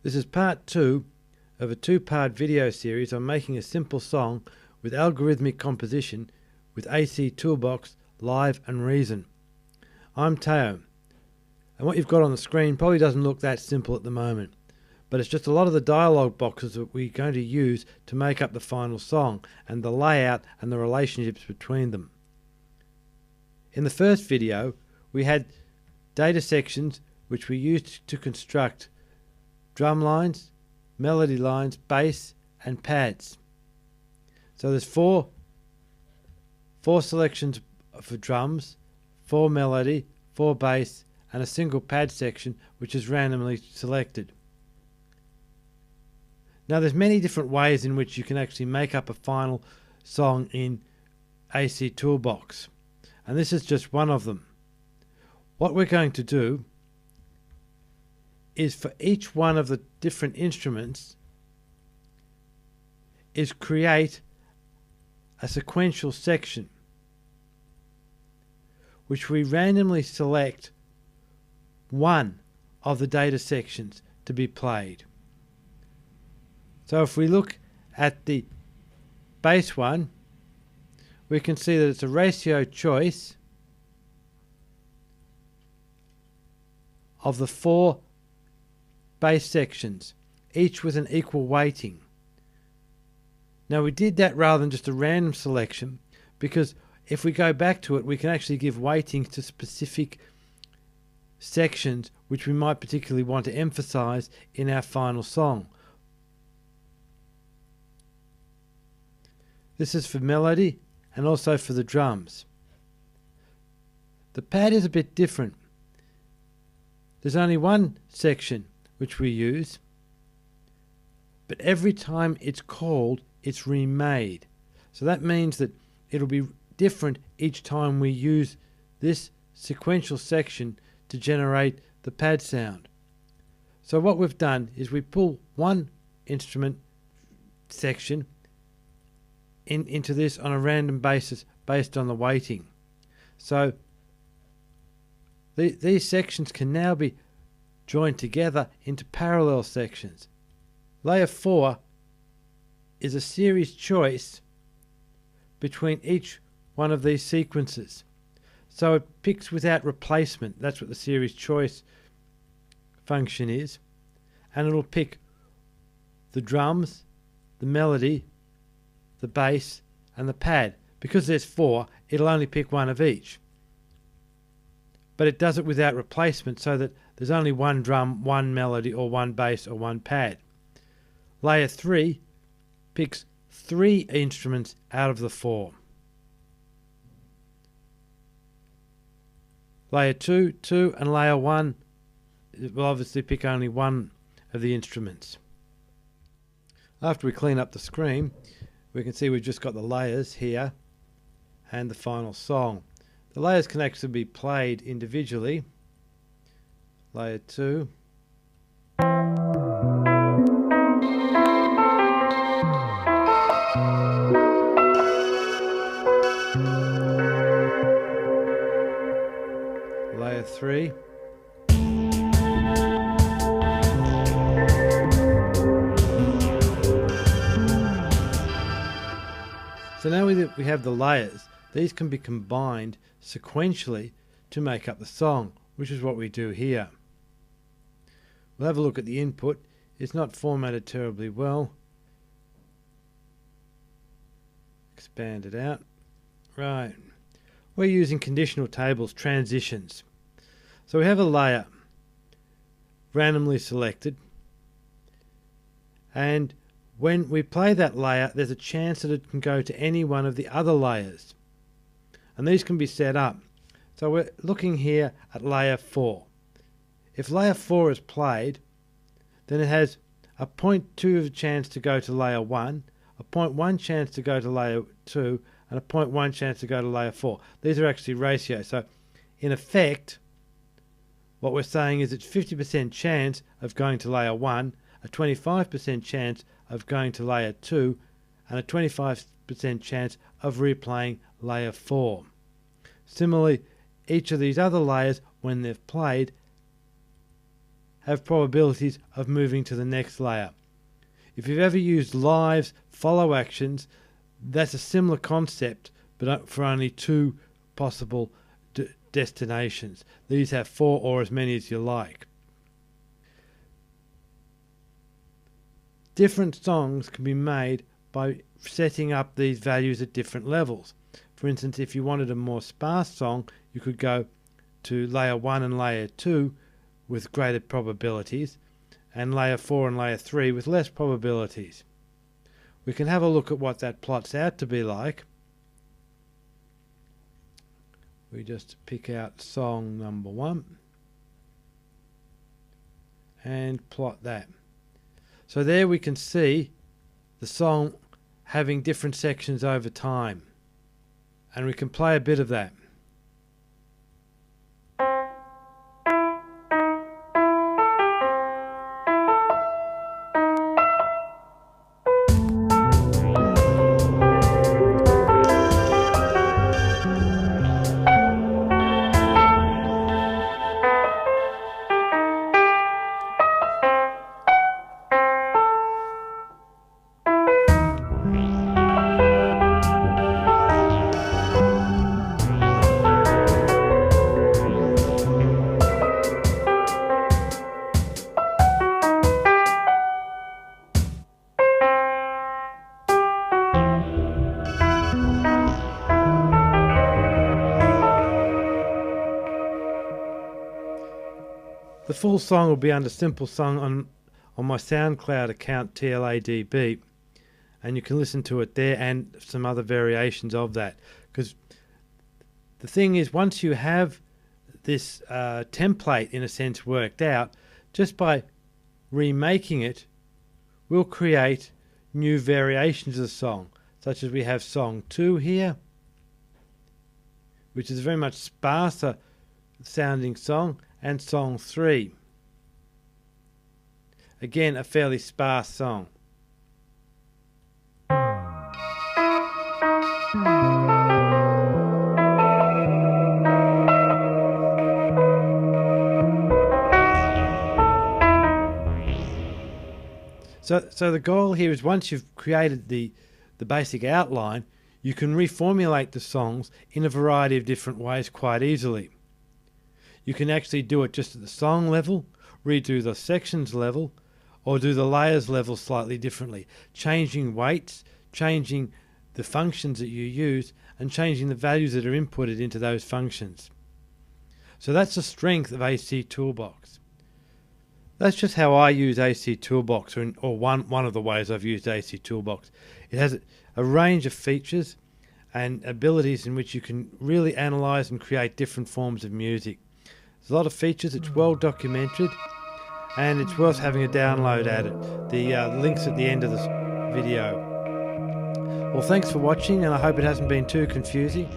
This is part 2 of a 2-part video series on making a simple song with algorithmic composition with AC Toolbox, Live and Reason. I'm Teo, and what you've got on the screen probably doesn't look that simple at the moment, but it's just a lot of the dialogue boxes that we're going to use to make up the final song and the layout and the relationships between them. In the first video, we had data sections which we used to construct drum lines, melody lines, bass and pads. So there's four selections for drums, 4 melody, 4 bass and a single pad section which is randomly selected. Now there's many different ways in which you can actually make up a final song in AC Toolbox, and this is just one of them. What we're going to do is for each one of the different instruments is create a sequential section which we randomly select one of the data sections to be played. So if we look at the bass one, we can see that it's a ratio choice of the 4 bass sections, each with an equal weighting. Now we did that rather than just a random selection, because if we go back to it, we can actually give weightings to specific sections which we might particularly want to emphasize in our final song. This is for melody and also for the drums. The pad is a bit different. There's only one section which we use, but every time it's called, it's remade. So that means that it'll be different each time we use this sequential section to generate the pad sound. So what we've done is we pull one instrument section into this on a random basis based on the weighting. So these sections can now be joined together into parallel sections. Layer 4 is a series choice between each one of these sequences. So it picks without replacement. That's what the series choice function is. And it'll pick the drums, the melody, the bass and the pad. Because there's 4, it'll only pick one of each. But it does it without replacement, so that there's only one drum, one melody, or one bass, or one pad. Layer 3 picks 3 instruments out of the 4. Layer 2, 2, and layer 1 will obviously pick only one of the instruments. After we clean up the screen, we can see we've just got the layers here and the final song. The layers can actually be played individually. Layer 2. Layer 3. So now we have the layers. These can be combined sequentially to make up the song, which is what we do here. We'll have a look at the input. It's not formatted terribly well. Expand it out. Right. We're using conditional tables, transitions. So we have a layer randomly selected, and when we play that layer, there's a chance that it can go to any one of the other layers. And these can be set up. So we're looking here at layer 4. If layer 4 is played, then it has a 0.2 of a chance to go to layer 1, a 0.1 chance to go to layer 2, and a 0.1 chance to go to layer 4. These are actually ratios. So in effect, what we're saying is it's 50% chance of going to layer 1, a 25% chance of going to layer 2, and a 25% chance of replaying layer 4. Similarly, each of these other layers, when they've played, have probabilities of moving to the next layer. If you've ever used lives, follow actions, that's a similar concept, but for only 2 possible destinations. These have 4 or as many as you like. Different songs can be made by setting up these values at different levels. For instance, if you wanted a more sparse song, you could go to layer 1 and layer 2 with greater probabilities, and layer 4 and layer 3 with less probabilities. We can have a look at what that plots out to be like. We just pick out song number 1 and plot that. So there we can see the song having different sections over time, and we can play a bit of that. The full song will be under Simple Song on my SoundCloud account, tladb, and you can listen to it there and some other variations of that. Because the thing is, once you have this template in a sense worked out, just by remaking it, we'll create new variations of the song, such as we have song 2 here, which is a very much sparser sounding song, and song 3. Again, a fairly sparse song. So the goal here is, once you've created the basic outline, you can reformulate the songs in a variety of different ways quite easily. You can actually do it just at the song level, redo the sections level, or do the layers level slightly differently, changing weights, changing the functions that you use, and changing the values that are inputted into those functions. So that's the strength of AC Toolbox. That's just how I use AC Toolbox, or one of the ways I've used AC Toolbox. It has a range of features and abilities in which you can really analyze and create different forms of music. There's a lot of features, it's well documented, and it's worth having a download at it. The link's at the end of this video. Well, thanks for watching, and I hope it hasn't been too confusing.